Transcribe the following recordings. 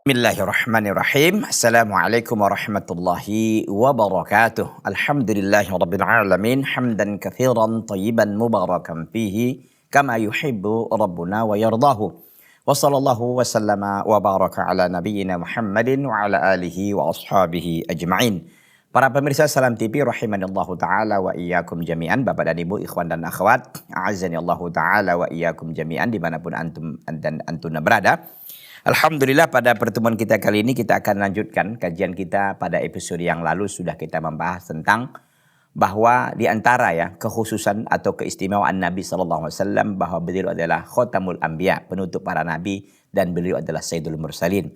Bismillahirrahmanirrahim. Assalamualaikum warahmatullahi wabarakatuh. Alhamdulillahi rabbil alamin. Hamdan katsiran tayyiban mubarakan fihi kama yuhibbu rabbuna wa yardahu. Wa sallallahu wa sallama wa baraka ala nabiyyina Muhammadin wa ala alihi wa ashabihi ajma'in. Para pemirsa Salam TV rahimanallahu taala wa iyyakum jami'an. Bapak dan Ibu, ikhwan dan akhwat, a'azzanillahu taala wa iyyakum jami'an dimanapun antum dan antuna berada. Alhamdulillah, pada pertemuan kita kali ini kita akan lanjutkan kajian kita. Pada episode yang lalu sudah kita membahas tentang bahwa di antara kekhususan atau keistimewaan Nabi SAW bahwa beliau adalah khotamul anbiya, penutup para nabi, dan beliau adalah sayyidul mursalin.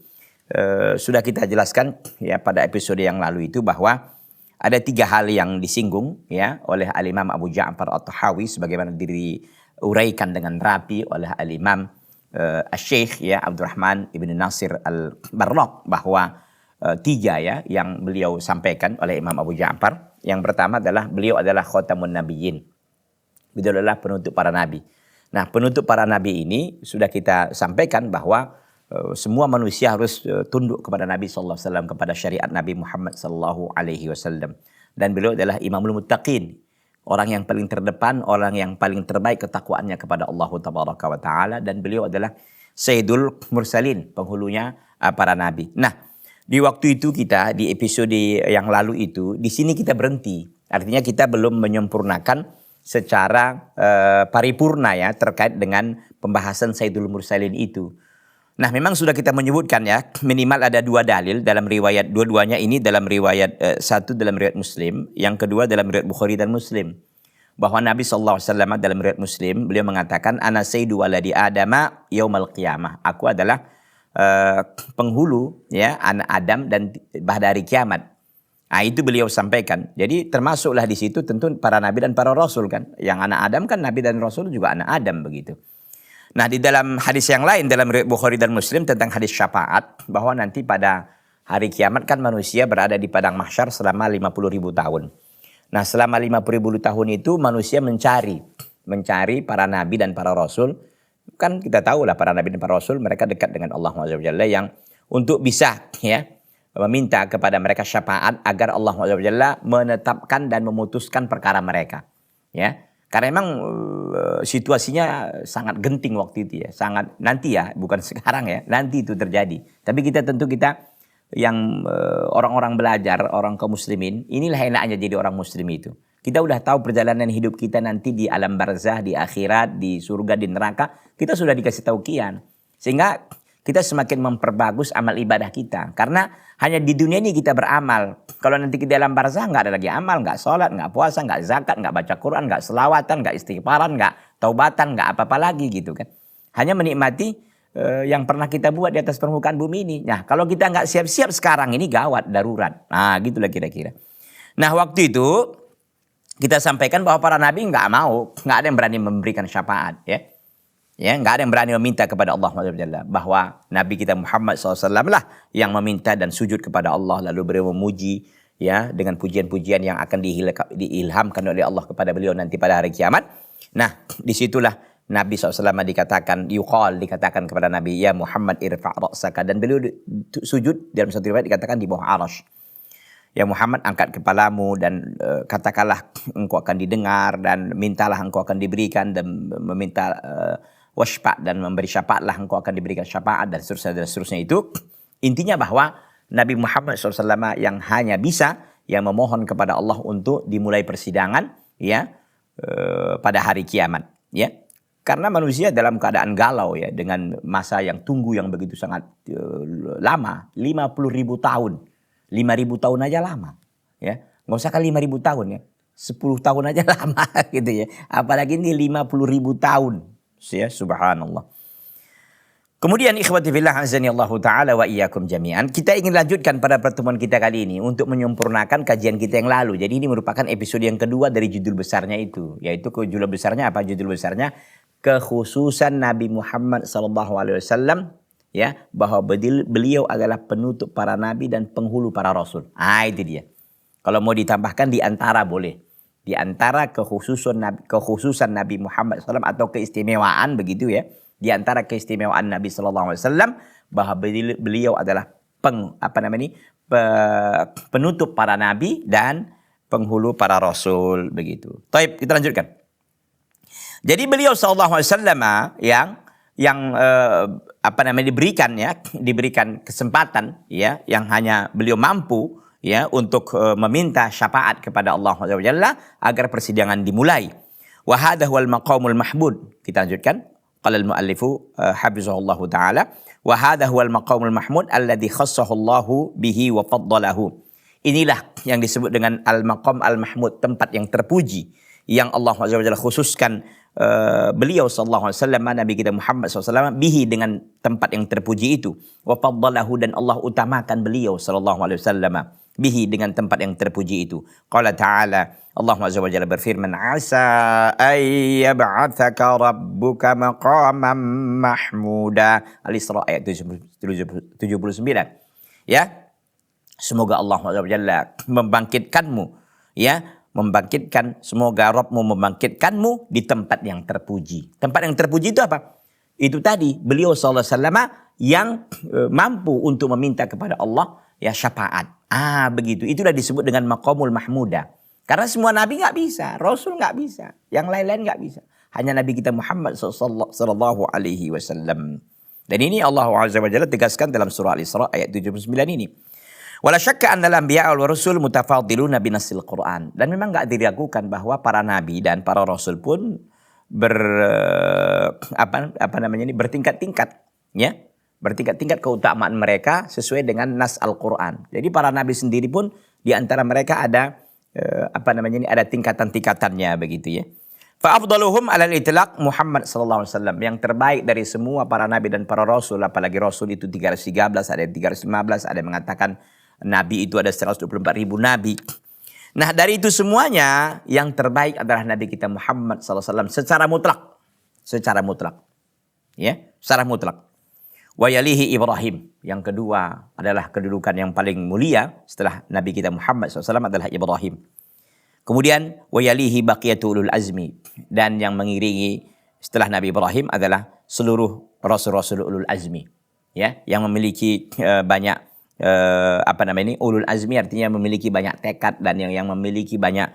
Sudah kita jelaskan pada episode yang lalu itu bahwa ada 3 hal yang disinggung oleh Al-Imam Abu Ja'far At-Tahawi sebagaimana diuraikan dengan rapi oleh Al-Imam Syekh Abdurrahman Ibn Nasir Al-Barraq, bahwa 3 yang beliau sampaikan oleh Imam Abu Ja'far. Yang pertama adalah beliau adalah khotamun nabiyyin. Beliau adalah penutup para nabi. Nah, penutup para nabi ini sudah kita sampaikan bahwa semua manusia harus tunduk kepada Nabi sallallahu alaihi wasallam, kepada syariat Nabi Muhammad sallallahu alaihi wasallam. Dan beliau adalah imamul muttaqin, orang yang paling terdepan, orang yang paling terbaik ketakwaannya kepada Allah tabaraka wa taala, dan beliau adalah sayyidul mursalin, penghulunya para nabi. Nah, di waktu itu kita di episode yang lalu itu di sini kita berhenti. Artinya kita belum menyempurnakan secara paripurna terkait dengan pembahasan sayyidul mursalin itu. Nah, memang sudah kita menyebutkan minimal ada 2 dalil dalam riwayat, dua-duanya ini dalam riwayat, satu dalam riwayat Muslim, yang kedua dalam riwayat Bukhari dan Muslim. Bahwa Nabi SAW dalam riwayat Muslim, beliau mengatakan, Ana sayyidu waladi Adama yaumal qiyamah. Aku adalah penghulu anak Adam dan pada hari kiamat. Nah, itu beliau sampaikan. Jadi termasuklah di situ tentu para nabi dan para rasul kan. Yang anak Adam kan nabi dan rasul juga anak Adam begitu. Nah, di dalam hadis yang lain dalam riwayat Bukhari dan Muslim tentang hadis syafaat, bahwa nanti pada hari kiamat kan manusia berada di padang mahsyar selama 50.000 tahun. Nah, selama 50.000 tahun itu manusia mencari para nabi dan para rasul. Kan kita tahu lah para nabi dan para rasul mereka dekat dengan Allah SWT, yang untuk bisa meminta kepada mereka syafaat agar Allah SWT menetapkan dan memutuskan perkara mereka. Karena memang situasinya sangat genting waktu itu sangat nanti bukan sekarang nanti itu terjadi. Tapi kita yang orang-orang belajar, orang kaum muslimin, inilah enaknya jadi orang muslim itu. Kita udah tahu perjalanan hidup kita nanti di alam barzah, di akhirat, di surga, di neraka, kita sudah dikasih tahu kian. Sehingga kita semakin memperbagus amal ibadah kita. Karena hanya di dunia ini kita beramal. Kalau nanti di dalam barzah nggak ada lagi amal, nggak sholat, nggak puasa, nggak zakat, nggak baca Quran, nggak selawatan, nggak istighfaran, nggak taubatan, nggak apa-apa lagi gitu kan. Hanya menikmati yang pernah kita buat di atas permukaan bumi ini. Nah, kalau kita nggak siap-siap sekarang ini gawat, darurat. Nah, gitulah kira-kira. Nah, waktu itu kita sampaikan bahwa para nabi nggak ada yang berani memberikan syafaat nggak ada yang berani meminta kepada Allah SWT, bahwa Nabi kita Muhammad SAW lah yang meminta dan sujud kepada Allah, lalu beliau memuji dengan pujian-pujian yang akan diilhamkan oleh Allah kepada beliau nanti pada hari kiamat. Nah, disitulah Nabi SAW dikatakan kepada Nabi, ya Muhammad irfa' ra'saka, dan beliau sujud dalam satu riwayat dikatakan di bawah arasy. Ya Muhammad, angkat kepalamu dan katakanlah engkau akan didengar, dan mintalah engkau akan diberikan, dan meminta wasfa' dan memberi syafaatlah engkau akan diberikan syafaat, dan seterusnya itu. Intinya bahwa Nabi Muhammad SAW yang hanya bisa memohon kepada Allah untuk dimulai persidangan pada hari kiamat karena manusia dalam keadaan galau dengan masa yang tunggu yang begitu sangat lama, 50.000 tahun. 5.000 tahun aja lama nggak usah kali 5.000 tahun 10 tahun aja lama gitu apalagi ini 50.000 tahun subhanallah. Kemudian ikhwati fillah azanillahu taala wa iyyakum jami'an, kita ingin lanjutkan pada pertemuan kita kali ini untuk menyempurnakan kajian kita yang lalu. Jadi ini merupakan episode yang kedua dari judul besarnya itu, yaitu judul besarnya apa? Judul besarnya kekhususan Nabi Muhammad SAW bahwa beliau adalah penutup para nabi dan penghulu para rasul. Itu dia. Kalau mau ditambahkan di antara boleh. Di antara kekhususan Nabi Muhammad SAW atau keistimewaan begitu Di antara keistimewaan Nabi SAW bahwa beliau adalah penutup para nabi dan penghulu para rasul begitu. Baik, kita lanjutkan. Jadi beliau sallallahu alaihi wasallam yang diberikan kesempatan ya, yang hanya beliau mampu ya untuk meminta syafaat kepada Allah Azza wa Jalla agar persidangan dimulai. Wa hadha huwal maqamul mahmud. Kita lanjutkan. Qala al-muallifu hafizahullahu taala, wa hadha huwal maqamul mahmud alladhi khassahu Allahu bihi wa faddalahu. Inilah yang disebut dengan al-maqam al-mahmud, tempat yang terpuji yang Allah Azza wa Jalla khususkan beliau sallallahu alaihi wasallam, Nabi kita Muhammad SAW bihi, dengan tempat yang terpuji itu, wa faddalahu, dan Allah utamakan beliau sallallahu alaihi wasallam bihi, dengan tempat yang terpuji itu. Qala ta'ala, Allah Azza wa Jalla berfirman, asa ayyab'athaka rabbuka maqaman mahmuda. Al-Isra ayat 79. Ya, semoga Allah Azza wa Jalla membangkitkanmu, ya, semoga Rabbmu membangkitkanmu di tempat yang terpuji. Tempat yang terpuji itu apa? Itu tadi beliau sallallahu alaihi wasallam yang mampu untuk meminta kepada Allah ya syafaat. Begitu. Itulah disebut dengan maqamul mahmuda. Karena semua nabi nggak bisa, rasul nggak bisa, yang lain-lain nggak bisa. Hanya Nabi kita Muhammad sallallahu alaihi wasallam. Dan ini Allah Azza wa Jalla tegaskan dalam surah Al-Isra ayat 79 ini. Wala syakka annal anbiya wal rasul mutafadiluna binassil Qur'an. Dan memang enggak diragukan bahwa para nabi dan para rasul pun bertingkat-tingkat, ya. Bertingkat-tingkat keutamaan mereka sesuai dengan nas Al-Qur'an. Jadi para nabi sendiri pun di antara mereka ada ada tingkatan-tingkatannya begitu ya. Fa afdaluhum alal itlaq Muhammad sallallahu alaihi wasallam, yang terbaik dari semua para nabi dan para rasul, apalagi rasul itu 313, ada yang 315, ada yang mengatakan nabi itu ada 124.000 nabi. Nah, dari itu semuanya yang terbaik adalah Nabi kita Muhammad SAW secara mutlak. Secara mutlak. Ya, secara mutlak. Wa yalihi Ibrahim. Yang kedua adalah kedudukan yang paling mulia setelah Nabi kita Muhammad SAW adalah Ibrahim. Kemudian wa yalihi baqiyatul ulul azmi. Dan yang mengiringi setelah Nabi Ibrahim adalah seluruh rasul-rasul ulul azmi. Ya, yang memiliki banyak ulul azmi, artinya memiliki banyak tekad dan yang memiliki banyak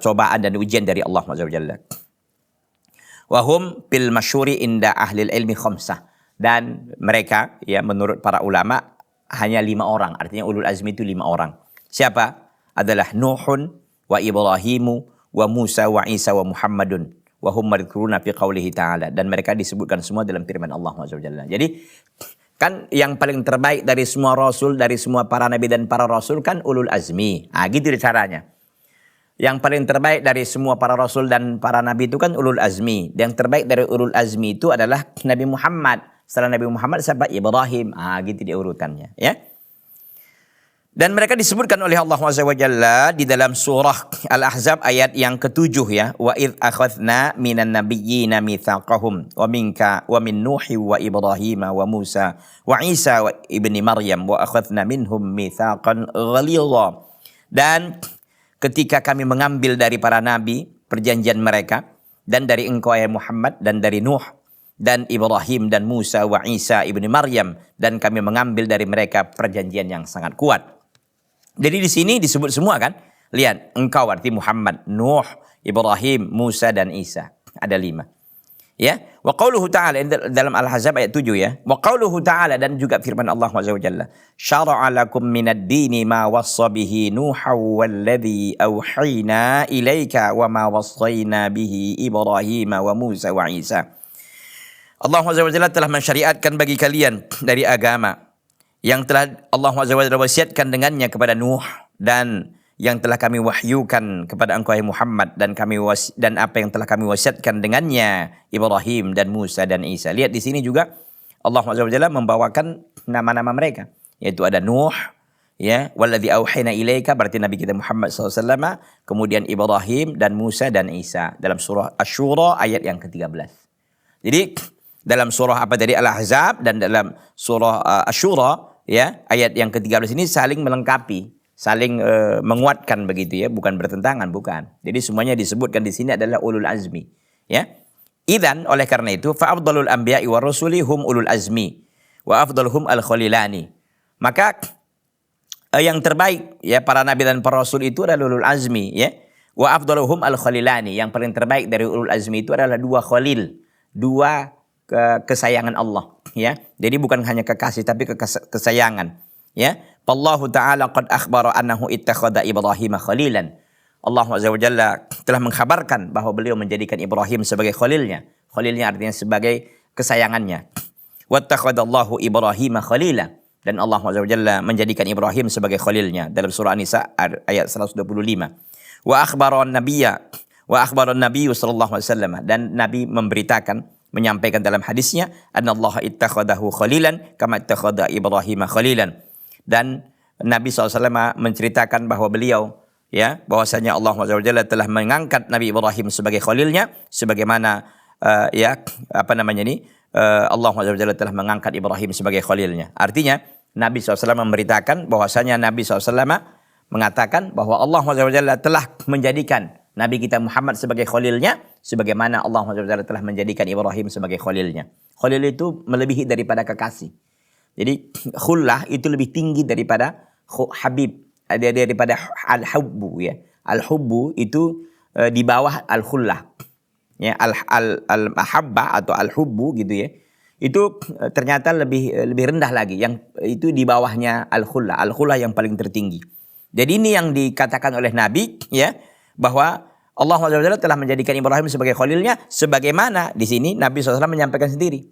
cobaan dan ujian dari Allah Azza wa Jalla. Wa hum bil masyhuri inda ahli ilmi khamsah, dan mereka ya menurut para ulama hanya 5 orang, artinya ulul azmi itu 5 orang. Siapa? Adalah Nuhun wa Ibrahimu wa Musa wa Isa wa Muhammadun wa hum madhkuruna fi qaulihi ta'ala, dan mereka disebutkan semua dalam firman Allah Azza wa Jalla. Jadi kan yang paling terbaik dari semua rasul, dari semua para nabi dan para rasul kan ulul azmi. Gitu caranya. Yang paling terbaik dari semua para rasul dan para nabi itu kan ulul azmi. Yang terbaik dari ulul azmi itu adalah Nabi Muhammad. Setelah Nabi Muhammad siapa? Ibrahim. Gitu dia urutannya, ya. Dan mereka disebutkan oleh Allah Azza wa Jalla di dalam surah Al-Ahzab ayat yang ke-7 ya. Wa idh akhadna minan nabiyyina mitsaqahum wa minka wa min Nuhi wa Ibrahim wa Musa wa Isa wa ibni Maryam wa akhadna minhum mitsaqan ghalidha. Dan ketika kami mengambil dari para nabi perjanjian mereka, dan dari engkau ya Muhammad, dan dari Nuh dan Ibrahim dan Musa wa Isa ibni Maryam, dan kami mengambil dari mereka perjanjian yang sangat kuat. Jadi di sini disebut semua kan? Lihat, engkau arti Muhammad, Nuh, Ibrahim, Musa dan Isa. Ada 5. Ya, wa qauluhu ta'ala dalam Al-Ahzab ayat 7 ya. Wa qauluhu ta'ala, dan juga firman Allah Azza wa Jalla, syara'a lakum minad dini ma wassa bihi Nuha walladhi auhayna ilaika wa ma wassayna bihi Ibrahim wa Musa wa Isa. Allah Azza wa Jalla telah mensyariatkan bagi kalian dari agama yang telah Allah Azza wa Jalla wasiatkan dengannya kepada Nuh, dan yang telah kami wahyukan kepada engkau Muhammad, dan apa yang telah kami wasiatkan dengannya Ibrahim dan Musa dan Isa. Lihat di sini juga Allah Azza wa Jalla membawakan nama-nama mereka, yaitu ada Nuh, ya, walladzi auhayna ilaika, berarti Nabi kita Muhammad SAW, kemudian Ibrahim dan Musa dan Isa dalam surah Asy-Syura ayat yang ke-13. Jadi dalam surah Al-Ahzab dan dalam surah Asy-Syura ya ayat yang ke-13 ini saling melengkapi, saling menguatkan begitu ya, bukan bertentangan, bukan. Jadi semuanya disebutkan di sini adalah ulul azmi, ya. Idzan oleh karena itu fa afdalul anbiya'i war rusuli hum ulul azmi Wa afdaluhum al-khalilani. Maka yang terbaik ya para nabi dan para rasul itu adalah ulul azmi ya. Wa afdaluhum al-khalilani. Yang paling terbaik dari ulul azmi itu adalah dua khalil, dua kesayangan Allah ya. Jadi bukan hanya kekasih tapi kesayangan ya. Allahu ta'ala qad akhbara annahu ittakhadha Ibrahim khalilan. Allah Azza wa Jalla telah mengkhabarkan bahwa beliau menjadikan Ibrahim sebagai khalilnya. Khalilnya artinya sebagai kesayangannya. Wattakhadallahu Ibrahim khalila. Dan Allah Azza wa Jalla menjadikan Ibrahim sebagai khalilnya dalam surah An-Nisa ayat 125. Wa akhbaran nabiyyu sallallahu alaihi wasallam, dan Nabi memberitakan, menyampaikan dalam hadisnya, annallaha ittakhadahu khalilan kama ittakhadha Ibrahim khalilan. Dan Nabi SAW menceritakan bahwa beliau ya bahwasanya Allah Azza wa Jalla telah mengangkat Nabi Ibrahim sebagai khalilnya sebagaimana Allah Azza wa Jalla telah mengangkat Ibrahim sebagai khalilnya. Artinya Nabi SAW memberitakan bahwasanya Nabi SAW mengatakan bahwa Allah Azza wa Jalla telah menjadikan Nabi kita Muhammad sebagai khalilnya sebagaimana Allah Azza wa Jalla telah menjadikan Ibrahim sebagai khalilnya. Khalil itu melebihi daripada kekasih. Jadi khullah itu lebih tinggi daripada habib, daripada al-hubbu ya. Al-hubbu itu di bawah al-khullah. Ya, al-mahabbah atau al-hubbu gitu ya. Itu ternyata lebih rendah lagi, yang itu di bawahnya al-khullah. Al-khullah yang paling tertinggi. Jadi ini yang dikatakan oleh Nabi ya, bahwa Allah SWT telah menjadikan Ibrahim sebagai khalilnya sebagaimana di sini Nabi SAW menyampaikan sendiri.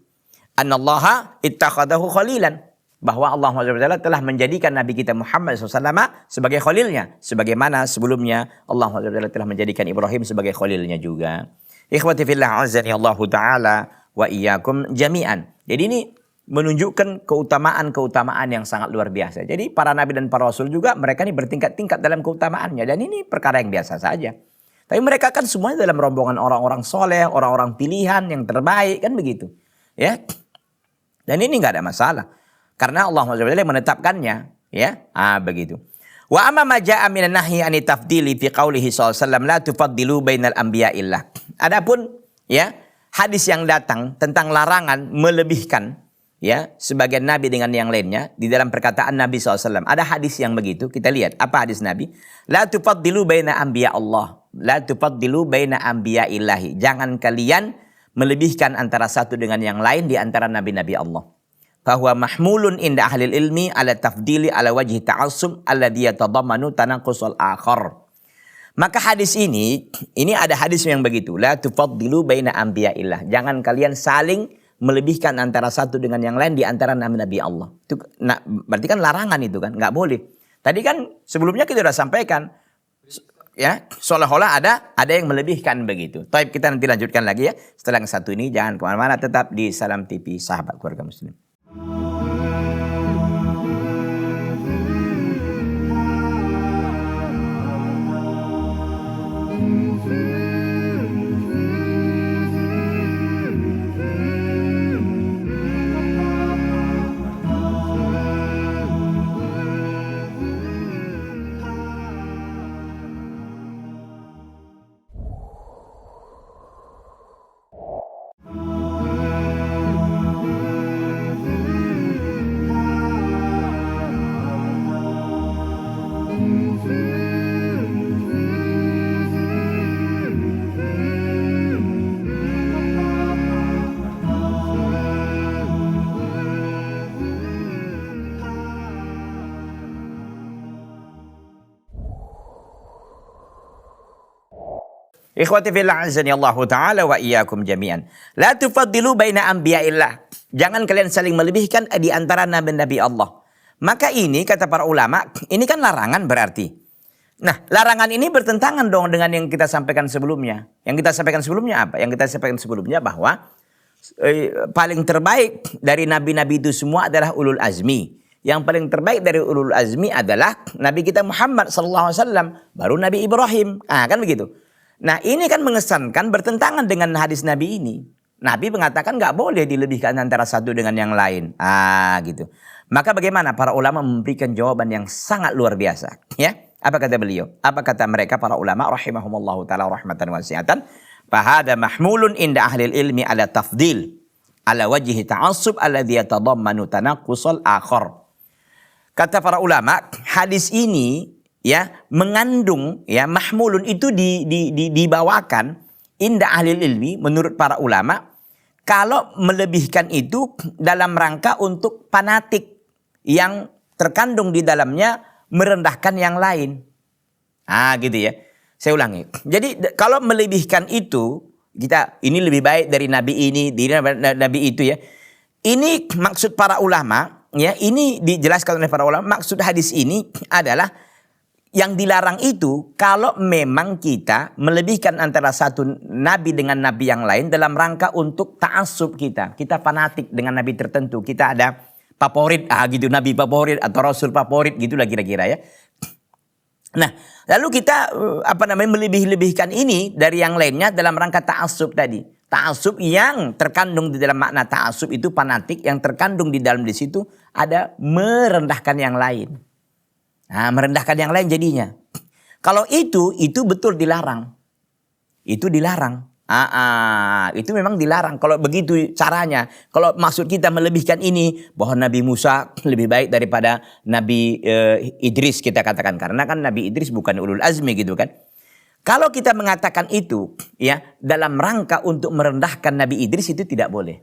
Annallaha ittakhadahu khalilan, bahwa Allah SWT telah menjadikan Nabi kita Muhammad SAW sebagai khalilnya sebagaimana sebelumnya Allah SWT telah menjadikan Ibrahim sebagai khalilnya juga. Ikhwati fillah azani Allah taala wa iyyakum jami'an. Jadi ini menunjukkan keutamaan yang sangat luar biasa. Jadi para nabi dan para rasul juga mereka ini bertingkat-tingkat dalam keutamaannya, dan ini perkara yang biasa saja. Tapi mereka kan semuanya dalam rombongan orang-orang soleh, orang-orang pilihan yang terbaik, kan begitu. Ya. Dan ini nggak ada masalah. Karena Allah SWT menetapkannya. Ya. Begitu. Wa amma ma ja'a minan nahyi an tafdili fi qaulihi sallallahu alaihi wasallam la tufaddilu bainal anbiya'illah. Adapun ya, hadis yang datang tentang larangan melebihkan ya sebagian nabi dengan yang lainnya di dalam perkataan Nabi SAW. Ada hadis yang begitu. Kita lihat apa hadis Nabi. La tufaddilu baina anbiya Allah. La tufaddilu baina anbiya'illahi. Jangan kalian melebihkan antara satu dengan yang lain di antara nabi-nabi Allah. Bahwa mahmulun inda ahlil ilmi ala tafdili ala wajhi ta'assub alladhi yatadammanu tanaqqusul akhar. Maka hadis ini ada hadis yang begitu. La tufaddilu baina anbiya'illah. Jangan kalian saling melebihkan antara satu dengan yang lain di antara nabi-nabi Allah. Itu berarti kan larangan itu kan, nggak boleh. Tadi kan sebelumnya kita sudah sampaikan ya, seolah-olah ada yang melebihkan begitu. Taib, kita nanti lanjutkan lagi ya. Setelah yang satu ini jangan kemana-mana, tetap di Salam TV Sahabat Keluarga Muslim. Ikhwati fillah azani Allah taala wa iyyakum jami'an. La tufaddilu baina anbiya'illah. Jangan kalian saling melebihkan di antara nabi-nabi Allah. Maka ini kata para ulama, ini kan larangan berarti. Nah, larangan ini bertentangan dong dengan yang kita sampaikan sebelumnya. Yang kita sampaikan sebelumnya apa? Yang kita sampaikan sebelumnya bahwa paling terbaik dari nabi-nabi itu semua adalah ulul azmi. Yang paling terbaik dari ulul azmi adalah Nabi kita Muhammad SAW. Baru Nabi Ibrahim. Kan begitu. Nah, ini kan mengesankan bertentangan dengan hadis Nabi ini. Nabi mengatakan nggak boleh dilebihkan antara satu dengan yang lain. Gitu. Maka bagaimana? Para ulama memberikan jawaban yang sangat luar biasa. Ya, apa kata beliau? Apa kata mereka para ulama rahimahumullahu taala rahmatan wasi'atan? Fahada mahmulun inda ahlil ilmi ala tafdil ala wajhi ta'assub alladhi yatadammanu tanaqqusal akhar. Kata para ulama, hadis ini ya mengandung ya mahmulun itu dibawakan inda ahli ilmi menurut para ulama kalau melebihkan itu dalam rangka untuk fanatik yang terkandung di dalamnya merendahkan yang lain. Gitu ya. Saya ulangi. Jadi kalau melebihkan itu kita ini lebih baik dari nabi ini, dari nabi itu ya. Ini maksud para ulama ya, ini dijelaskan oleh para ulama. Maksud hadis ini adalah yang dilarang itu kalau memang kita melebihkan antara satu nabi dengan nabi yang lain dalam rangka untuk ta'assub kita. Kita fanatik dengan nabi tertentu. Kita ada favorit, gitu, nabi favorit atau rasul favorit gitulah kira-kira ya. Nah, lalu kita melebih-lebihkan ini dari yang lainnya dalam rangka ta'assub tadi. Ta'assub yang terkandung di dalam makna ta'assub itu fanatik, yang terkandung di dalam di situ ada merendahkan yang lain. Merendahkan yang lain jadinya. Kalau itu betul dilarang. Itu dilarang. Itu memang dilarang. Kalau begitu caranya, kalau maksud kita melebihkan ini bahwa Nabi Musa lebih baik daripada Nabi Idris kita katakan, karena kan Nabi Idris bukan ulul azmi gitu kan. Kalau kita mengatakan itu ya dalam rangka untuk merendahkan Nabi Idris itu tidak boleh.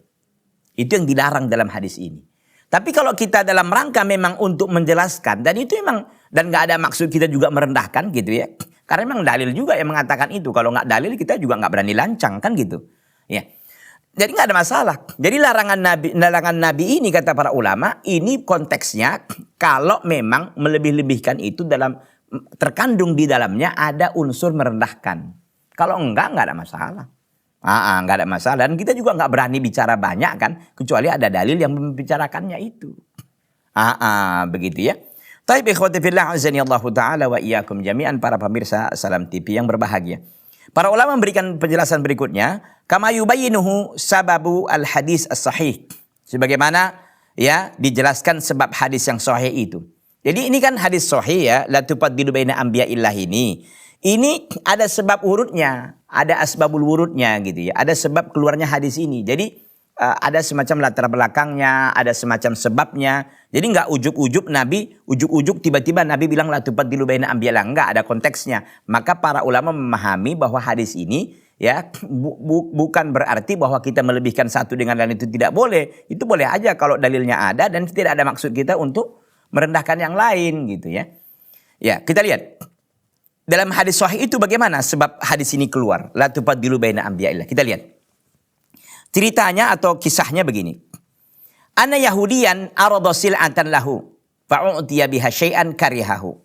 Itu yang dilarang dalam hadis ini. Tapi kalau kita dalam rangka memang untuk menjelaskan dan itu memang dan nggak ada maksud kita juga merendahkan gitu ya. Karena memang dalil juga yang mengatakan itu. Kalau nggak dalil kita juga nggak berani lancang kan gitu. Ya. Jadi nggak ada masalah. Jadi larangan Nabi ini kata para ulama ini konteksnya kalau memang melebih-lebihkan itu dalam terkandung di dalamnya ada unsur merendahkan. Kalau enggak ada masalah. Enggak ada masalah. Dan kita juga enggak berani bicara banyak kan. Kecuali ada dalil yang membicarakannya itu. Begitu ya. Taib ikhwati fillah azani Allah ta'ala wa iyyakum jami'an para pemirsa Salam TV yang berbahagia. Para ulama memberikan penjelasan berikutnya. Kama yubayyinuhu sababu al-hadis as-sahih. Sebagaimana ya dijelaskan sebab hadis yang sahih itu. Jadi ini kan hadis sahih ya, la tufaddilu baina anbiya'illah ini. Ini ada sebab urutnya, ada asbabul wurudnya gitu ya. Ada sebab keluarnya hadis ini. Jadi ada semacam latar belakangnya, ada semacam sebabnya. Jadi enggak ujuk-ujuk Nabi, ujuk-ujuk tiba-tiba Nabi bilang la tufaddilu baina anbiya'illah, enggak ada konteksnya. Maka para ulama memahami bahwa hadis ini ya bukan berarti bahwa kita melebihkan satu dengan lain itu tidak boleh. Itu boleh aja kalau dalilnya ada dan tidak ada maksud kita untuk merendahkan yang lain gitu ya. Ya, kita lihat. Dalam hadis sahih itu bagaimana sebab hadis ini keluar? La tufaddilu baina anbiya'illah. Kita lihat. Ceritanya atau kisahnya begini. Ana Yahudiyan arada sil'atan lahu fa'u'tiya biha syai'an karihahu.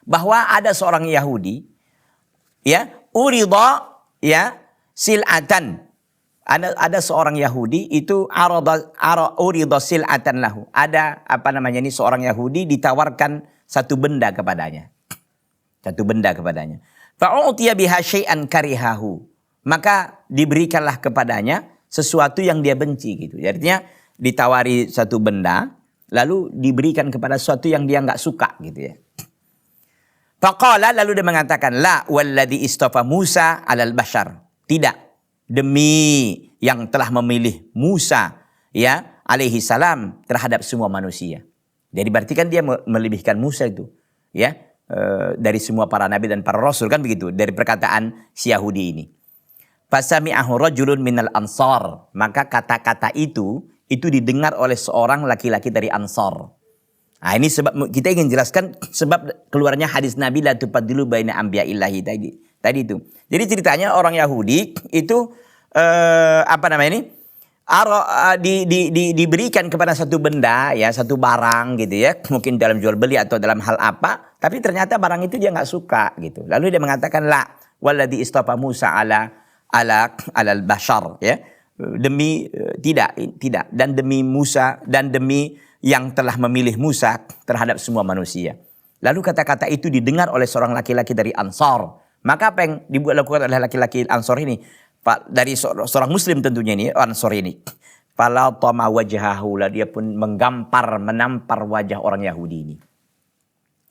Bahwa ada seorang Yahudi ya, urida ya sil'atan. Ada seorang Yahudi itu urida sil'atan lahu. Ada ini seorang Yahudi ditawarkan satu benda kepadanya. Satu benda kepadanya. Fa'u'tiya biha syai'an karihahu. Maka diberikanlah kepadanya sesuatu yang dia benci gitu. Artinya ditawari satu benda lalu diberikan kepada sesuatu yang dia enggak suka gitu ya. Faqala lalu dia mengatakan la walladhi istafa Musa 'alal bashar. Tidak, demi yang telah memilih Musa ya alaihi salam terhadap semua manusia. Jadi berarti kan dia melebihkan Musa itu ya dari semua para nabi dan para rasul kan begitu dari perkataan si Yahudi ini. Fasami'ahu rajulun minal ansar, maka kata-kata itu didengar oleh seorang laki-laki dari Ansar. Ini sebab kita ingin jelaskan sebab keluarnya hadis Nabi la tufaddilu baina anbiya'illahi tadi itu. Jadi ceritanya orang Yahudi itu diberikan kepada satu benda ya, satu barang gitu ya, mungkin dalam jual beli atau dalam hal apa, tapi ternyata barang itu dia nggak suka gitu. Lalu dia mengatakan la walladhi istafa Musa alal bashar ya, demi tidak dan demi Musa dan demi yang telah memilih Musa terhadap semua manusia. Lalu kata-kata itu didengar oleh seorang laki-laki dari Ansar. Maka apa yang dilakukan oleh laki-laki Ansar ini? Dari seorang Muslim tentunya ini, Ansar ini. Fala tama wajhahu, dia pun menampar wajah orang Yahudi ini.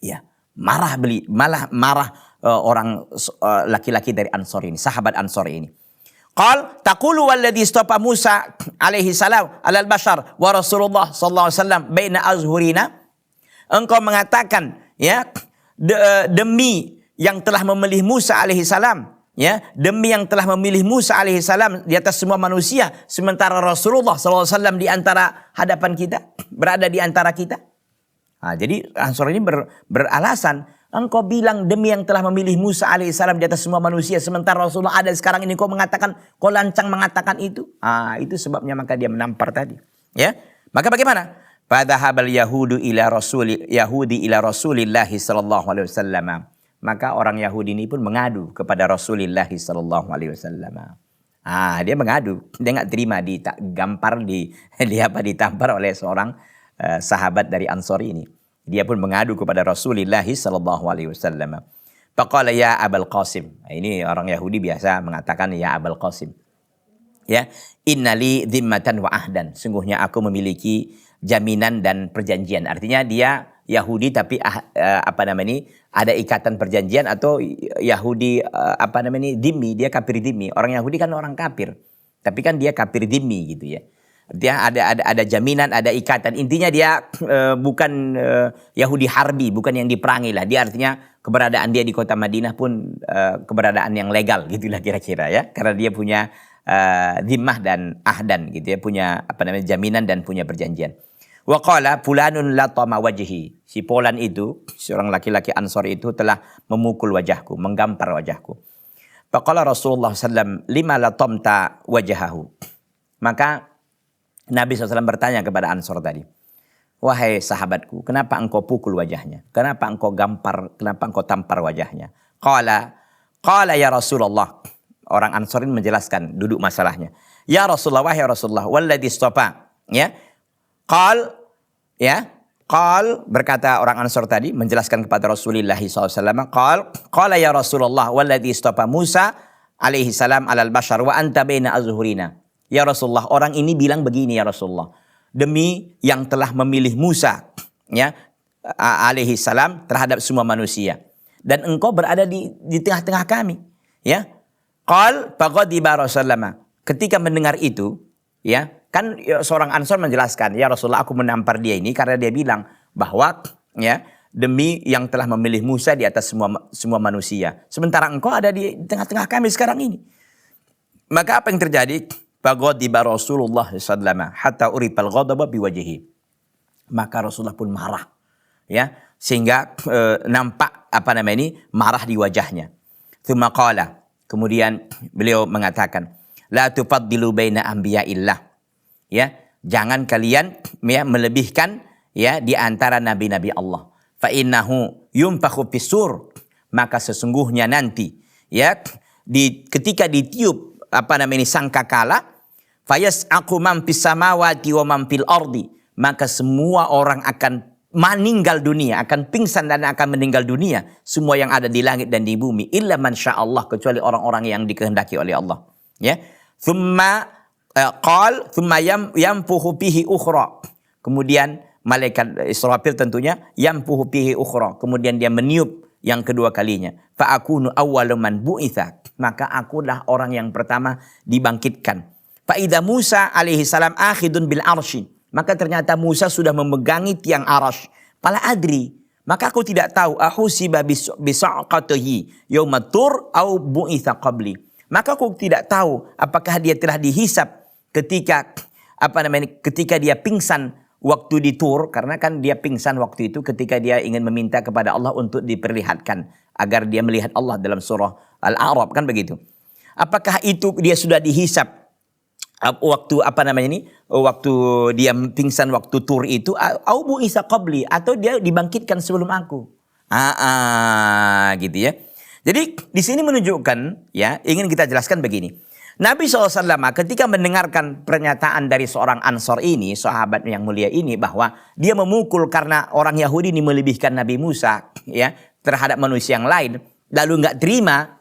Ya, marah orang laki-laki dari Ansar ini, sahabat Ansar ini. Qal taqulu walladhi istafa Musa alaihi salam alal bashar wa Rasulullah sallallahu alaihi wasallam baina azhurina. Engkau mengatakan ya demi yang telah memilih Musa alaihi salam, ya, demi yang telah memilih Musa alaihi salam di atas semua manusia, sementara Rasulullah sallallahu alaihi wasallam di antara hadapan kita, berada di antara kita. Nah, jadi Ansor ini beralasan, engkau bilang demi yang telah memilih Musa alaihissalam di atas semua manusia, sementara Rasulullah ada sekarang ini, kau mengatakan, kau lancang mengatakan itu. Itu sebabnya maka dia menampar tadi. Ya, maka bagaimana? Fadhahabal Yahudi ila Rasulillah sallallahu alaihi wasallam. Maka orang Yahudi ini pun mengadu kepada Rasulullah sallallahu alaihi wasallam. Dia mengadu, dia nggak terima ditampar oleh seorang sahabat dari Ansor ini. Dia pun mengadu kepada Rasulullah sallallahu alaihi wasallam. Faqala ya Abul Qasim. Ini orang Yahudi biasa mengatakan ya Abul Qasim. Ya, innali dhimmatan wa ahdan. Sungguhnya aku memiliki jaminan dan perjanjian. Artinya dia Yahudi tapi ada ikatan perjanjian, atau Yahudi dhimmi, dia kafir dhimmi. Orang Yahudi kan orang kafir. Tapi kan dia kafir dhimmi gitu ya. Dia ada jaminan, ada ikatan. Intinya dia bukan Yahudi harbi, bukan yang diperangi lah. Dia artinya keberadaan dia di kota Madinah pun keberadaan yang legal gitulah kira-kira ya. Karena dia punya dhimmah dan ahdan gitu ya, punya jaminan dan punya perjanjian. Wa qala fulanun latama wajhi. Si Polan itu, seorang laki-laki Ansor itu telah memukul wajahku, menggampar wajahku. Faqala Rasulullah sallallahu alaihi wasallam lima latamta wajahahu. Maka Nabi SAW bertanya kepada Ansor tadi, wahai sahabatku, kenapa engkau pukul wajahnya? Kenapa engkau gampar? Kenapa engkau tampar wajahnya? Qala ya Rasulullah. Orang Ansor ini menjelaskan duduk masalahnya. Ya Rasulullah, wahai Rasulullah, walladhi istafa. Ya. Qal berkata orang Ansor tadi menjelaskan kepada Rasulullah SAW. Qala ya Rasulullah, walladhi istafa Musa alaihi salam alal bashar wa anta baina azhurina. Ya Rasulullah, orang ini bilang begini ya Rasulullah. Demi yang telah memilih Musa ya alaihi salam terhadap semua manusia, dan engkau berada di tengah-tengah kami, ya. Qal faqadiba Rasulullah. Ketika mendengar itu, ya, kan seorang Ansor menjelaskan, ya Rasulullah, aku menampar dia ini karena dia bilang bahwa ya demi yang telah memilih Musa di atas semua manusia, sementara engkau ada di tengah-tengah kami sekarang ini. Maka apa yang terjadi? Faqadiba Rasulullah sallallahu alaihi wasallam hatta uripal ghadaba biwajhihi. Maka Rasulullah pun marah, ya, sehingga nampak marah di wajahnya. Tsumma qala, kemudian beliau mengatakan, la tufaddilu baina anbiya'illah. Ya, jangan kalian ya melebihkan ya di antara nabi-nabi Allah. Fa innahu yunfakhu fisur. Maka sesungguhnya nanti ya ketika ditiup sangkakala, fayas'aqu man fis samawati wa man fil ardi, maka semua orang akan meninggal dunia, akan pingsan dan akan meninggal dunia, semua yang ada di langit dan di bumi, illa man sya'allah, kecuali orang-orang yang dikehendaki oleh Allah. Ya. Thumma yampuhu bihi ukhra. Kemudian malaikat Israfil tentunya yampuhu bihi ukhra, kemudian dia meniup yang kedua kalinya. Fa akunu awwalu man bu'itsa, maka akulah orang yang pertama dibangkitkan. Fa idza Musa alaihi salam akhidun bil arsy, maka ternyata Musa sudah memegangi tiang arash. Fala adri, maka aku tidak tahu ahusiba bisaqatihi yaumat tur au bu'itsa qabli. Maka aku tidak tahu apakah dia telah dihisap ketika dia pingsan waktu di Tur, karena kan dia pingsan waktu itu ketika dia ingin meminta kepada Allah untuk diperlihatkan agar dia melihat Allah dalam surah Al-A'raf, kan begitu. Apakah itu dia sudah dihisap waktu waktu dia pingsan waktu Tur itu, au bu'itsa qabli, atau dia dibangkitkan sebelum aku. Gitu ya. Jadi di sini menunjukkan, ya, ingin kita jelaskan begini. Nabi SAW ketika mendengarkan pernyataan dari seorang Ansor ini, sahabat yang mulia ini, bahwa dia memukul karena orang Yahudi ini melebihkan Nabi Musa ya terhadap manusia yang lain, lalu nggak terima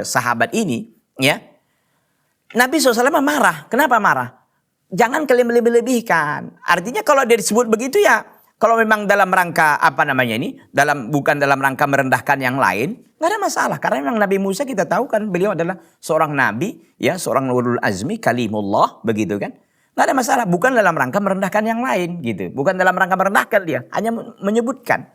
sahabat ini, ya. Nabi SAW marah. Kenapa marah? Jangan kalian melebih-lebihkan. Artinya kalau dia disebut begitu, ya, kalau memang dalam rangka bukan dalam rangka merendahkan yang lain, nggak ada masalah. Karena memang Nabi Musa kita tahu kan beliau adalah seorang nabi, ya, seorang ulul azmi, kalimullah, begitu kan. Nggak ada masalah, bukan dalam rangka merendahkan yang lain, gitu. Bukan dalam rangka merendahkan dia, hanya menyebutkan.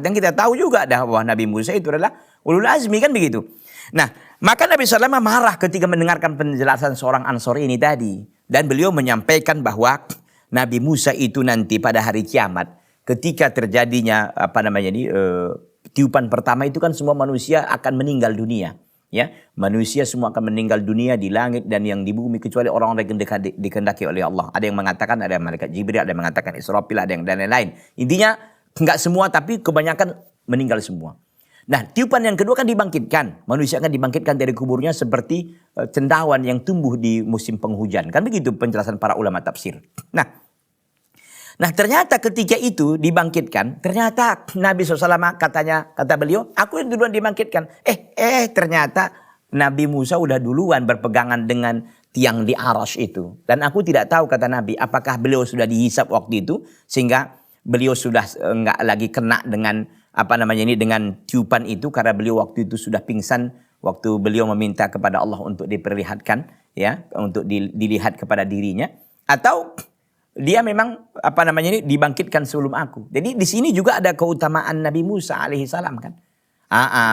Dan kita tahu juga bahwa Nabi Musa itu adalah ulul azmi, kan begitu. Nah, maka Nabi SAW marah ketika mendengarkan penjelasan seorang Ansor ini tadi. Dan beliau menyampaikan bahwa Nabi Musa itu nanti pada hari kiamat, ketika terjadinya tiupan pertama itu kan semua manusia akan meninggal dunia, ya. Manusia semua akan meninggal dunia di langit dan yang di bumi kecuali orang-orang yang dikehendaki oleh Allah. Ada yang mengatakan ada malaikat Jibril, ada yang mengatakan Israfil, ada yang dan lain-lain. Intinya enggak semua tapi kebanyakan meninggal semua. Nah, tiupan yang kedua kan dibangkitkan. Manusia akan dibangkitkan dari kuburnya seperti cendawan yang tumbuh di musim penghujan. Kan begitu penjelasan para ulama tafsir. Nah ternyata ketika itu dibangkitkan, ternyata Nabi SAW kata beliau, aku yang duluan dibangkitkan. Ternyata Nabi Musa udah duluan berpegangan dengan tiang di Arash itu. Dan aku tidak tahu, kata Nabi, apakah beliau sudah dihisap waktu itu sehingga beliau sudah enggak lagi kena dengan dengan tiupan itu, karena beliau waktu itu sudah pingsan waktu beliau meminta kepada Allah untuk diperlihatkan, ya, untuk dilihat kepada dirinya, atau dia memang dibangkitkan sebelum aku. Jadi di sini juga ada keutamaan Nabi Musa alaihissalam kan.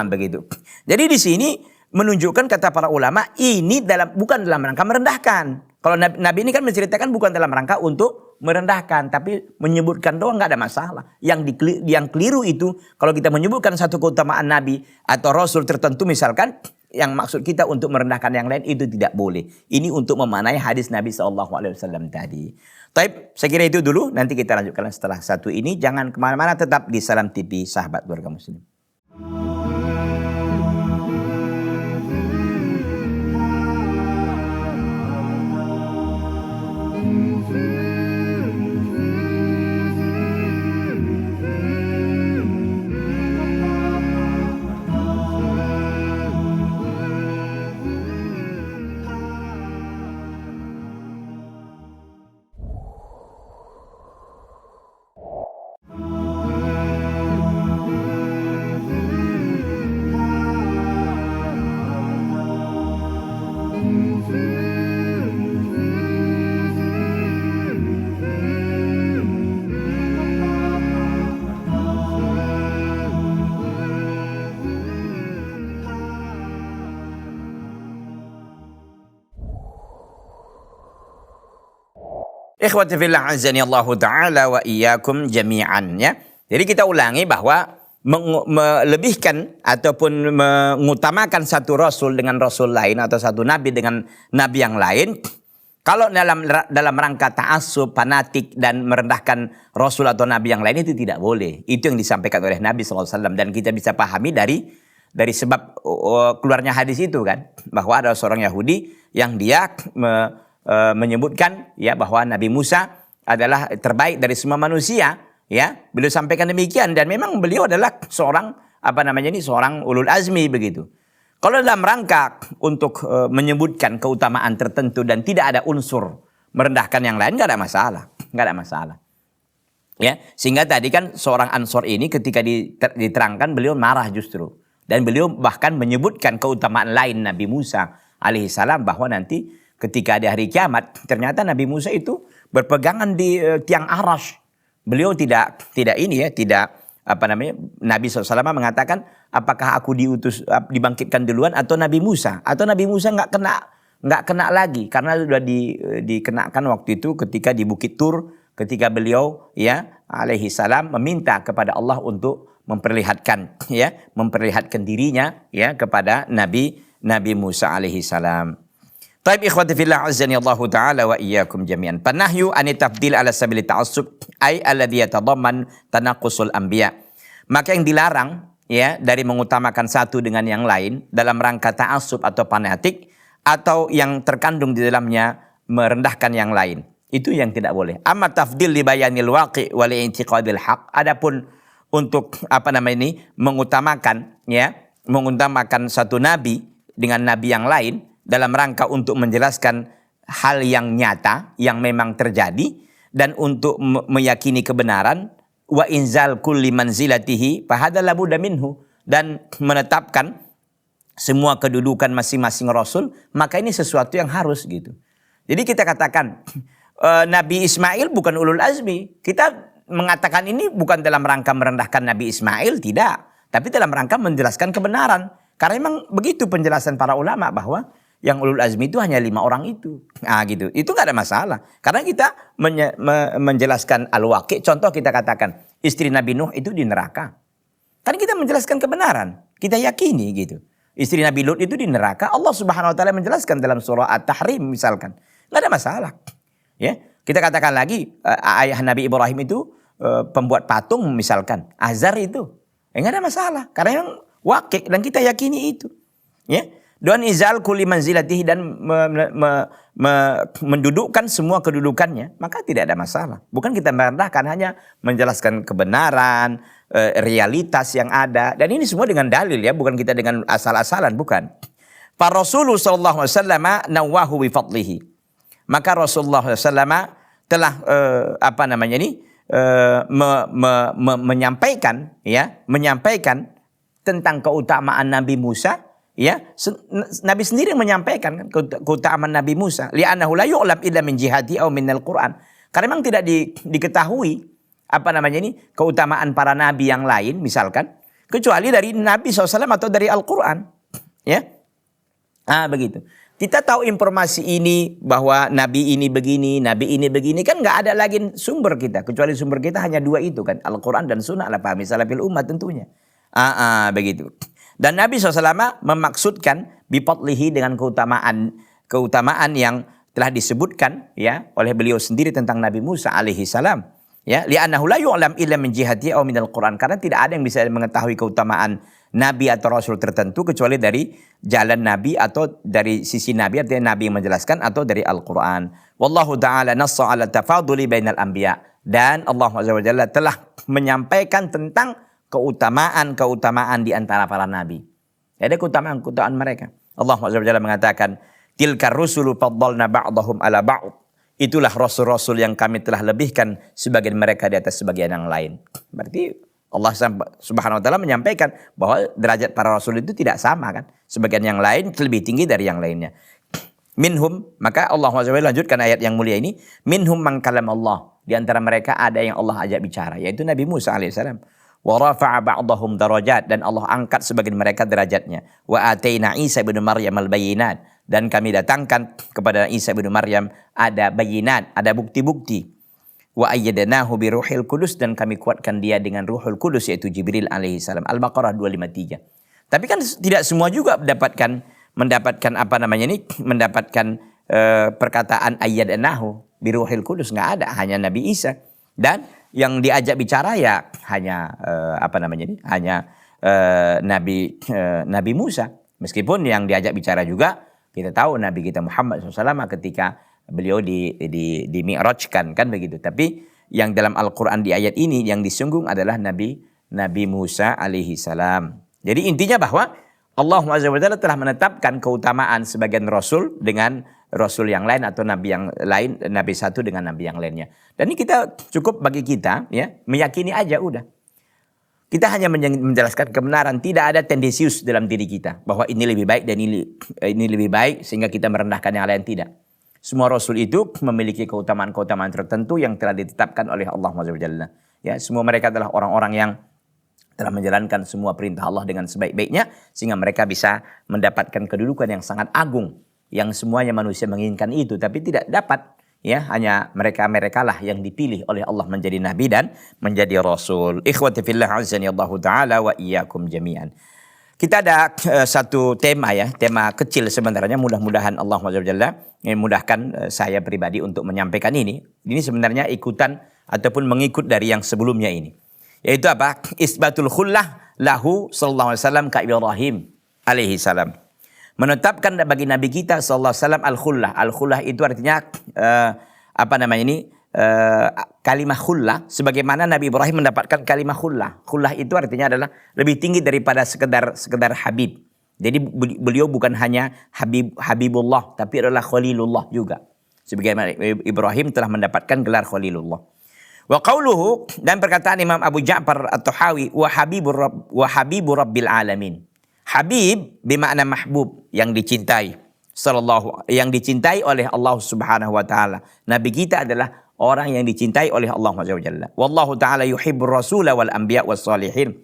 Begitu. Jadi di sini menunjukkan, kata para ulama, ini bukan dalam rangka merendahkan. Kalau Nabi ini kan menceritakan bukan dalam rangka untuk merendahkan, tapi menyebutkan doang, nggak ada masalah. Yang keliru itu kalau kita menyebutkan satu keutamaan Nabi atau Rasul tertentu misalkan, yang maksud kita untuk merendahkan yang lain, itu tidak boleh. Ini untuk memaknai hadis Nabi SAW tadi. Taib, saya kira itu dulu. Nanti kita lanjutkan setelah satu ini. Jangan kemana-mana, tetap di Salam TV Sahabat Keluarga Muslim. Ikhwati fillah azani Allah ta'ala wa iyyakum jami'an, ya. Jadi kita ulangi bahwa melebihkan ataupun mengutamakan satu rasul dengan rasul lain atau satu nabi dengan nabi yang lain, kalau dalam rangka ta'assub, fanatik dan merendahkan rasul atau nabi yang lain, itu tidak boleh. Itu yang disampaikan oleh Nabi SAW, dan kita bisa pahami dari sebab keluarnya hadis itu kan, bahwa ada seorang Yahudi yang dia menyebutkan, ya, bahwa Nabi Musa adalah terbaik dari semua manusia, ya. Beliau sampaikan demikian, dan memang beliau adalah seorang seorang ulul azmi begitu. Kalau dalam rangka untuk menyebutkan keutamaan tertentu dan tidak ada unsur merendahkan yang lain, nggak ada masalah, ya. Sehingga tadi kan seorang Ansor ini ketika diterangkan, beliau marah justru, dan beliau bahkan menyebutkan keutamaan lain Nabi Musa alaihissalam, bahwa nanti ketika di hari kiamat, ternyata Nabi Musa itu berpegangan di tiang Arash. Beliau tidak Nabi SAW mengatakan, apakah aku dibangkitkan duluan atau Nabi Musa? Atau Nabi Musa nggak kena lagi, karena sudah dikenakan waktu itu ketika di Bukit Tur, ketika beliau, ya, alaihi salam meminta kepada Allah untuk memperlihatkan dirinya, ya, kepada Nabi Musa alaihi salam. Taib ikhwati fillah azani Allah ta'ala wa iyyakum jami'an. Panahyu ani tafdil ala sabili ta'assub ay alladhi yatadamman tanaqqusul anbiya. Maka yang dilarang, ya, dari mengutamakan satu dengan yang lain dalam rangka ta'assub atau fanatik, atau yang terkandung di dalamnya merendahkan yang lain, itu yang tidak boleh. Amma tafdil li bayanil waqi' wa li i'tiqadil haq. Adapun untuk mengutamakan satu nabi dengan nabi yang lain dalam rangka untuk menjelaskan hal yang nyata yang memang terjadi dan untuk meyakini kebenaran, wa inzal kulli manzilatihi fahadza la budda minhu, dan menetapkan semua kedudukan masing-masing rasul, maka ini sesuatu yang harus gitu. Jadi kita katakan Nabi Ismail bukan ulul azmi. Kita mengatakan ini bukan dalam rangka merendahkan Nabi Ismail, tidak, tapi dalam rangka menjelaskan kebenaran. Karena memang begitu penjelasan para ulama bahwa yang ulul azmi itu hanya 5 orang itu. Nah gitu. Itu gak ada masalah. Karena kita menjelaskan al-waqi'. Contoh kita katakan istri Nabi Nuh itu di neraka. Kan kita menjelaskan kebenaran. Kita yakini gitu. Istri Nabi Lut itu di neraka. Allah Subhanahu wa taala menjelaskan dalam surah At-Tahrim misalkan. Gak ada masalah. Ya, kita katakan lagi ayah Nabi Ibrahim itu pembuat patung misalkan. Azar itu. Gak ada masalah. Karena yang waqi' dan kita yakini itu. Ya. Dan izal kulli manzilatihi, dan mendudukkan semua kedudukannya, maka tidak ada masalah. Bukan kita merendahkan, hanya menjelaskan kebenaran, realitas yang ada, dan ini semua dengan dalil ya, bukan kita dengan asal-asalan, bukan. Fa Rasulullah sallallahu alaihi wasallam nawahu bi fadlihi. Maka Rasulullah SAW telah menyampaikan tentang keutamaan Nabi Musa. Ya, Nabi sendiri menyampaikan kan keutamaan Nabi Musa. Li'annahu la yu'lam illa min jihati aw minal Qur'an. Karena memang tidak diketahui keutamaan para nabi yang lain misalkan, kecuali dari Nabi SAW atau dari Al-Quran. Ya, begitu. Kita tahu informasi ini bahwa nabi ini begini kan nggak ada lagi sumber kita, kecuali sumber kita hanya 2 itu kan, Al-Quran dan Sunnah ala fahmi salafil ummah tentunya. Begitu. Dan Nabi SAW memaksudkan bifadlihi dengan keutamaan yang telah disebutkan ya oleh beliau sendiri tentang Nabi Musa alaihi salam. Ya, li'annahu la yu'lam illa min jihati aw minal Qur'an, karena tidak ada yang bisa mengetahui keutamaan nabi atau rasul tertentu kecuali dari jalan nabi atau dari sisi nabi, artinya nabi yang menjelaskan, atau dari Al-Qur'an. Wallahu ta'ala nassa 'ala tafaduli bainal anbiya, dan Allah Azza wa Jalla telah menyampaikan tentang keutamaan di antara para nabi. Ada keutamaan mereka. Allah Azza wa Jalla mengatakan, tilkar rusulu faddalna ba'dahum ala ba'd. Itulah rasul-rasul yang kami telah lebihkan sebagian mereka di atas sebagian yang lain. Berarti Allah Subhanahu wa taala menyampaikan bahwa derajat para rasul itu tidak sama kan. Sebagian yang lain lebih tinggi dari yang lainnya. Minhum, maka Allah Azza wa Jalla lanjutkan ayat yang mulia ini, minhum man kalam Allah. Di antara mereka ada yang Allah ajak bicara, yaitu Nabi Musa alaihissalam. Wa rafa'a ba'dahum darajat, dan Allah angkat sebagian mereka derajatnya. Wa ataina Isa bin Maryam al-bayyinat, dan kami datangkan kepada Isa bin Maryam ada bayinat, ada bukti-bukti. Wa ayyadnahu bi ruhil qudus, dan kami kuatkan dia dengan ruhul qudus, yaitu Jibril alaihi salam. Al-Baqarah 253. Tapi kan tidak semua juga mendapatkan perkataan ayyadnahu bi ruhil qudus, enggak ada, hanya Nabi Isa. Dan yang diajak bicara ya hanya Nabi Musa. Meskipun yang diajak bicara juga kita tahu Nabi kita Muhammad SAW ketika beliau di mi'rajkan kan begitu. Tapi yang dalam Al-Quran di ayat ini yang disinggung adalah Nabi Musa alaihi salam. Jadi intinya bahwa Allah Azza wa Jalla telah menetapkan keutamaan sebagian rasul dengan rasul yang lain, atau nabi yang lain, nabi satu dengan nabi yang lainnya. Dan ini kita cukup bagi kita ya meyakini aja udah. Kita hanya menjelaskan kebenaran, tidak ada tendensius dalam diri kita bahwa ini lebih baik dan ini lebih baik sehingga kita merendahkan yang lain, tidak. Semua rasul itu memiliki keutamaan-keutamaan tertentu yang telah ditetapkan oleh Allah Azza wa Jalla. Ya, semua mereka adalah orang-orang yang telah menjalankan semua perintah Allah dengan sebaik-baiknya sehingga mereka bisa mendapatkan kedudukan yang sangat agung, yang semuanya manusia menginginkan itu tapi tidak dapat. Ya, hanya mereka lah yang dipilih oleh Allah menjadi nabi dan menjadi rasul. Ikhwati fillah azani Allah taala wa iyyakum jami'an. Kita ada satu tema ya, tema kecil sebenarnya, mudah-mudahan Allah SWT memudahkan saya pribadi untuk menyampaikan ini. Ini sebenarnya ikutan ataupun mengikut dari yang sebelumnya ini. Yaitu apa? Isbatul khullah lahu sallallahu alaihi wasallam ka Ibrahim alaihi salam. Menetapkan bagi Nabi kita sallallahu alaihi wasallam al-khullah. Al-khullah itu artinya kalimah khullah, sebagaimana Nabi Ibrahim mendapatkan kalimah khullah. Khullah itu artinya adalah lebih tinggi daripada sekedar habib. Jadi beliau bukan hanya Habibullah, tapi adalah Khalilullah juga. Sebagaimana Ibrahim telah mendapatkan gelar Khalilullah. Wa qauluhu, dan perkataan Imam Abu Ja'far At-Tahawi, wa habibu rabbil alamin. Habib bermakna mahbub, yang dicintai. Yang dicintai oleh Allah Subhanahu wa taala. Nabi kita adalah orang yang dicintai oleh Allah Azza wa Jalla. Wallahu taala yuhibbur rasula wal anbiya was salihin.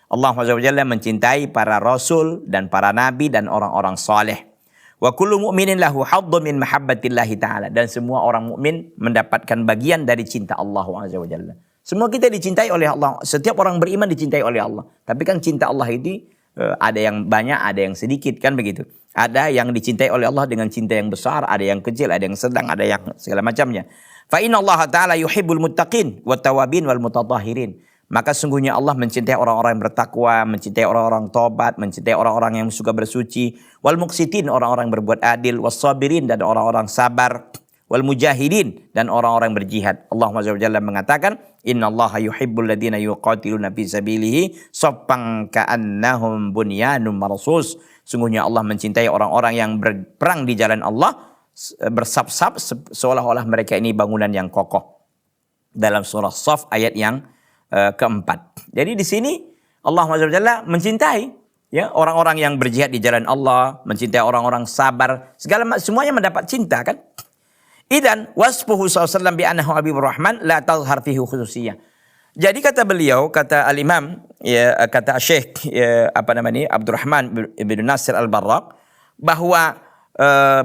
Allah Azza wa Jalla mencintai para rasul dan para nabi dan orang-orang saleh. Wa kullu mu'minin lahu haddun min mahabbatillahi ta'ala. Dan semua orang mukmin mendapatkan bagian dari cinta Allah Azza wa Jalla. Semua kita dicintai oleh Allah. Setiap orang beriman dicintai oleh Allah. Tapi kan cinta Allah itu ada yang banyak, ada yang sedikit, kan begitu. Ada yang dicintai oleh Allah dengan cinta yang besar, ada yang kecil, ada yang sedang, ada yang segala macamnya. Fa inna Allah ta'ala yuhibbul muttaqin wat tawabin wal mutatahhirin. Maka sungguhnya Allah mencintai orang-orang yang bertakwa, mencintai orang-orang tobat, mencintai orang-orang yang suka bersuci, wal muqsitin, orang-orang yang berbuat adil, was sabirin, dan orang-orang sabar, wal mujahidin, dan orang-orang yang berjihad. Allah Azza wa Jalla mengatakan, innallaha yuhibbul ladzina yuqatiluna fi sabilihi saffan ka'annahum bunyanun marsus. Sungguhnya Allah mencintai orang-orang yang berperang di jalan Allah bersab-sab seolah-olah mereka ini bangunan yang kokoh. Dalam surah Shaf ayat yang keempat. Jadi di sini Allah Azza wa Jalla mencintai ya orang-orang yang berjihad di jalan Allah, mencintai orang-orang sabar, semuanya mendapat cinta, kan? Idan wasfuhu sallallahu bi annahu habibur rahman la tazhar fihi khususiyah. Jadi kata beliau, kata al-Imam, ya, kata Syekh Abdurrahman bin Nasir Al-Barraq, bahwa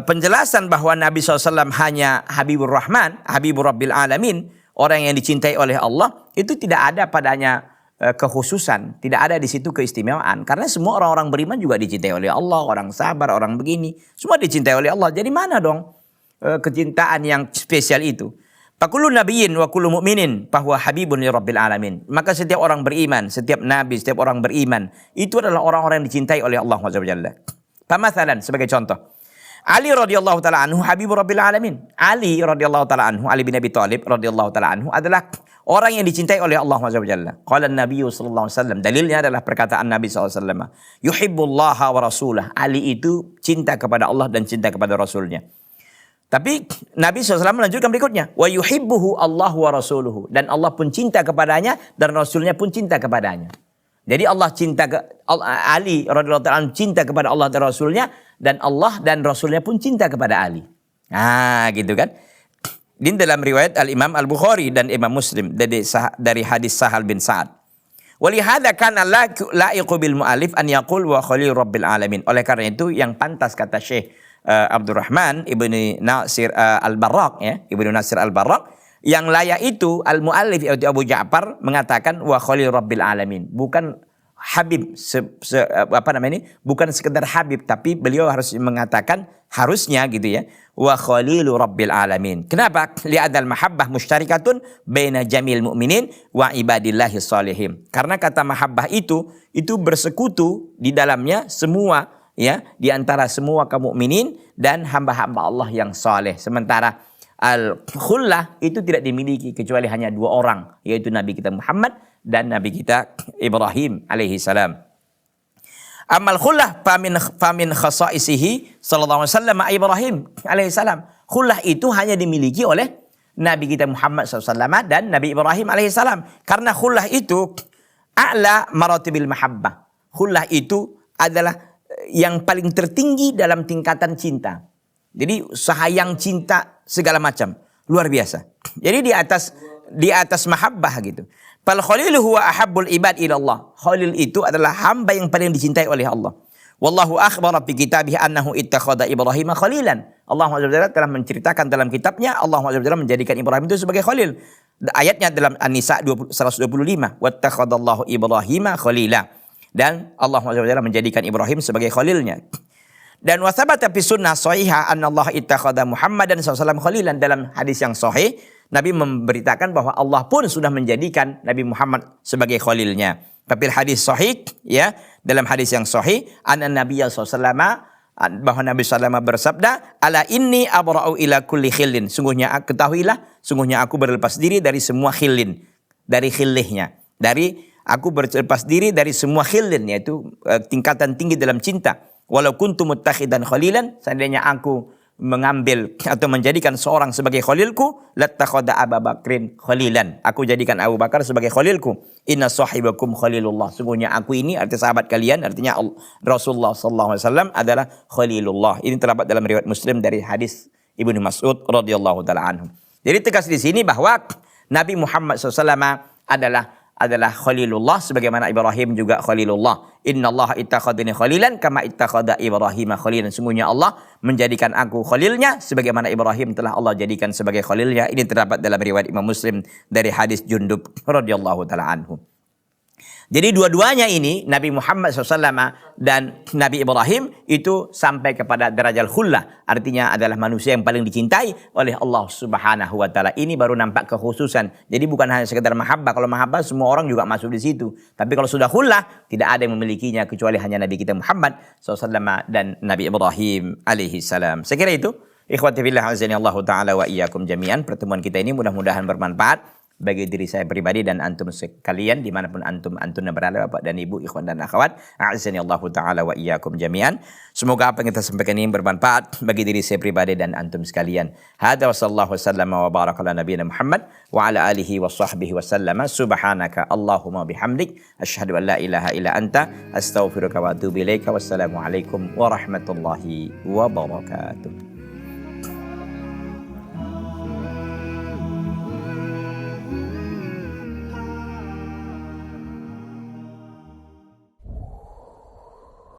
penjelasan bahwa Nabi SAW hanya Habibur Rahman, Habibur Rabbil Alamin, orang yang dicintai oleh Allah, itu tidak ada padanya kekhususan, tidak ada di situ keistimewaan. Karena semua orang-orang beriman juga dicintai oleh Allah, orang sabar, orang begini, semua dicintai oleh Allah. Jadi mana dong kecintaan yang spesial itu? Fakullu nabiyyin wa kullu mu'minin fahuwa habibun li rabbil alamin. Maka setiap orang beriman, setiap nabi, setiap orang beriman, itu adalah orang-orang yang dicintai oleh Allah Azza wa Jalla. Pamathalan, sebagai contoh, Ali radhiyallahu taala anhu habibur rabbil alamin. Ali radhiyallahu taala anhu, Ali bin Abi Thalib radhiyallahu taala anhu adalah orang yang dicintai oleh Allah Azza wa Jalla. Qala an-nabiy sallallahu alaihi wasallam, dalilnya adalah perkataan Nabi sallallahu alaihi wasallam, yuhibbullaha wa rasulah. Ali itu cinta kepada Allah dan cinta kepada Rasulnya. Tapi Nabi SAW melanjutkan berikutnya, wa yuhibbuhu Allah wa rasuluhu, dan Allah pun cinta kepadanya dan Rasulnya pun cinta kepadanya. Jadi Allah cinta Ali radhiyallahu ta'ala cinta kepada Allah dan Rasulnya, dan Allah dan Rasulnya pun cinta kepada Ali. Nah, gitu kan? Di dalam riwayat Al-Imam Al-Bukhari dan Imam Muslim dari hadis Sahal bin Sa'ad. Walihada kana la'iqu bil mu'alif an yaqul wa khalil rabbil alamin. Oleh karena itu yang pantas kata Syekh Abdurrahman Ibnu Nasir Al-Barraq, ya, Ibnu Nasir Al-Barraq, yang layak itu al-muallif yaitu Abu Ja'far mengatakan wa khalil rabbil alamin, bukan habib bukan sekedar habib, tapi beliau harus mengatakan, harusnya gitu ya, wa khalilu rabbil alamin. Kenapa? Li'adal mahabbah mustarikatun baina jamil mu'minin wa ibadillahi shalihin. Karena kata mahabbah itu bersekutu di dalamnya semua, ya, di antara semua kaum mukminin dan hamba-hamba Allah yang saleh. Sementara al-khullah itu tidak dimiliki kecuali hanya dua orang, yaitu Nabi kita Muhammad dan Nabi kita Ibrahim alaihi salam. Amal khullah famin khasaisihi sallallahu alaihi wasallam Ibrahim alaihi salam. Khullah itu hanya dimiliki oleh Nabi kita Muhammad SAW dan Nabi Ibrahim alaihi salam. Karena khullah itu a'la maratibil mahabbah. Khullah itu adalah yang paling tertinggi dalam tingkatan cinta. Jadi sayang, cinta, segala macam, luar biasa. Jadi di atas mahabbah gitu. Fal khalilu huwa ahabbul ibad ila Allah. Khalil itu adalah hamba yang paling dicintai oleh Allah. Wallahu akhbara fi kitabih annahu ittakhadha Ibrahim khalilan. Allah SWT telah menceritakan dalam kitabnya, Allah SWT menjadikan Ibrahim itu sebagai khalil. Ayatnya dalam An-Nisa 125, wattakhadallahu Ibrahim khalila. Dan Allah SWT menjadikan Ibrahim sebagai khalilnya. Dan wasabata fi sunnah sahihah anna Allah ittakhadha Muhammadan SAW khalilan. Dalam hadis yang sahih, Nabi memberitakan bahwa Allah pun sudah menjadikan Nabi Muhammad sebagai khalilnya. Tapi hadis sahih, ya, dalam hadis yang sahih, anna Nabiya SAW, bahwa Nabi SAW bersabda, ala inni abra'u ila kulli khillin. Ketahuilah, sungguhnya aku berlepas diri dari semua khillin, dari khillihnya, aku berlepas diri dari semua khillin, yaitu tingkatan tinggi dalam cinta. Walau kuntu muttakhidan khalilan, seandainya aku mengambil atau menjadikan seorang sebagai khalilku, lattakhadha Abu Bakrin khalilan. Aku jadikan Abu Bakar sebagai khalilku. Inna sahibakum khalilullah. Sungguhnya aku ini, arti sahabat kalian, artinya Rasulullah sallallahu alaihi wasallam adalah khalilullah. Ini terdapat dalam riwayat Muslim dari hadis Ibnu Mas'ud radhiyallahu taala anhu. Jadi tegas di sini bahwa Nabi Muhammad SAW adalah Khalilullah sebagaimana Ibrahim juga Khalilullah. Innallaha ittakhadhani khalilan kama ittakhadha Ibrahim khalilan. Sungguhnya Allah menjadikan aku khalilnya sebagaimana Ibrahim telah Allah jadikan sebagai khalilnya. Ini terdapat dalam riwayat Imam Muslim dari hadis Jundub radhiyallahu taala anhu. Jadi dua-duanya ini Nabi Muhammad SAW dan Nabi Ibrahim itu sampai kepada derajat khullah, artinya adalah manusia yang paling dicintai oleh Allah Subhanahu wa taala. Ini baru nampak kekhususan. Jadi bukan hanya sekedar mahabbah. Kalau mahabbah semua orang juga masuk di situ. Tapi kalau sudah khullah tidak ada yang memilikinya kecuali hanya Nabi kita Muhammad SAW dan Nabi Ibrahim alaihi salam. Saya kira itu. Ikhwati fillah azani Allah taala wa iyyakum jami'an. Pertemuan kita ini mudah-mudahan bermanfaat bagi diri saya pribadi dan antum sekalian dimanapun antum berada, bapak dan ibu, ikhwan dan akhwat. A'azzani Allah taala wa iyyakum jami'an. Semoga apa yang kita sampaikan ini bermanfaat bagi diri saya pribadi dan antum sekalian. Hadza wa sallallahu wasallam wa baraka ala nabiyina Muhammad wa ala alihi wa sahbihi wa sallama. Subhanaka Allahumma bihamdik asyhadu an la ilaha illa anta astaghfiruka wa atubu ilaika. Wassalamu alaikum warahmatullahi wabarakatuh.